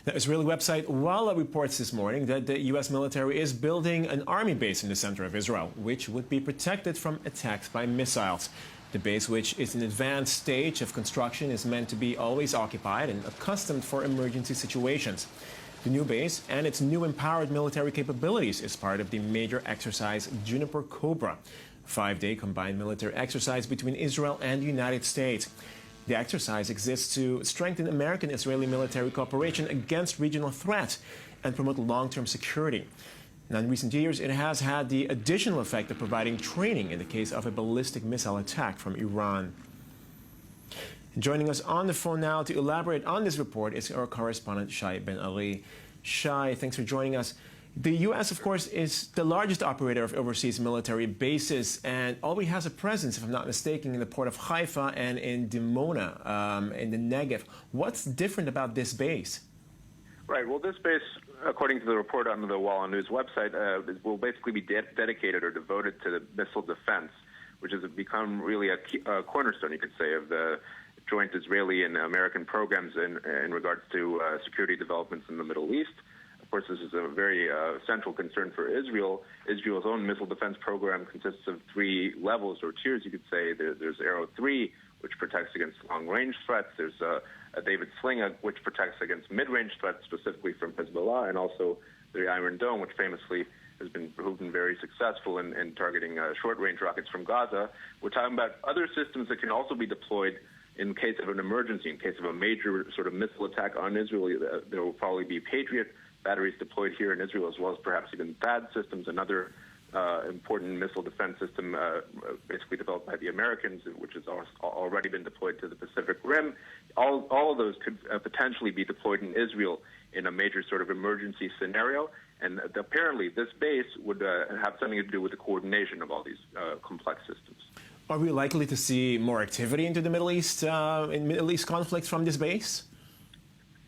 The Israeli website Walla reports this morning that the U.S. military is building an army base in the center of Israel, which would be protected from attacks by missiles. The base, which is in an advanced stage of construction, is meant to be always occupied and accustomed for emergency situations. The new base and its new empowered military capabilities is part of the major exercise Juniper Cobra, a 5-day combined military exercise between Israel and the United States. The exercise exists to strengthen American-Israeli military cooperation against regional threats and promote long-term security. Now, in recent years, it has had the additional effect of providing training in the case of a ballistic missile attack from Iran. Joining us on the phone now to elaborate on this report is our correspondent Shai Ben Ali. Shai, thanks for joining us. The U.S., of course, is the largest operator of overseas military bases and already has a presence, if I'm not mistaken, in the port of Haifa and in Dimona, in the Negev. What's different about this base? Right. Well, this base, according to the report on the Walla News website, will basically be dedicated or devoted to the missile defense, which has become really a cornerstone, you could say, of the joint Israeli and American programs in regards to security developments in the Middle East. Of course, this is a very central concern for Israel. Israel's own missile defense program consists of 3 levels or tiers, you could say. There's Arrow 3, which protects against long-range threats. There's a David Sling, which protects against mid-range threats, specifically from Hezbollah, and also the Iron Dome, which famously has been proven very successful in targeting short-range rockets from Gaza. We're talking about other systems that can also be deployed in case of an emergency, in case of a major sort of missile attack on Israel. There will probably be Patriot batteries deployed here in Israel, as well as perhaps even THAAD systems, another important missile defense system basically developed by the Americans, which has already been deployed to the Pacific Rim. All of those could potentially be deployed in Israel in a major sort of emergency scenario. And apparently this base would have something to do with the coordination of all these complex systems. Are we likely to see more activity into the Middle East, in Middle East conflicts from this base?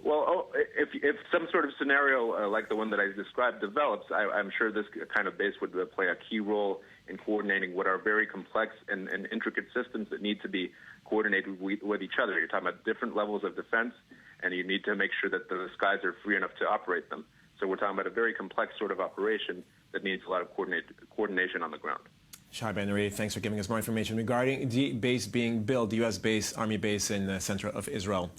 Well, if some sort of scenario like the one that I described develops, I'm sure this kind of base would play a key role in coordinating what are very complex and intricate systems that need to be coordinated with each other. You're talking about different levels of defense, and you need to make sure that the skies are free enough to operate them. So we're talking about a very complex sort of operation that needs a lot of coordination on the ground. Shai Ben Ali, thanks for giving us more information regarding the base being built, the U.S. base, Army base in the center of Israel.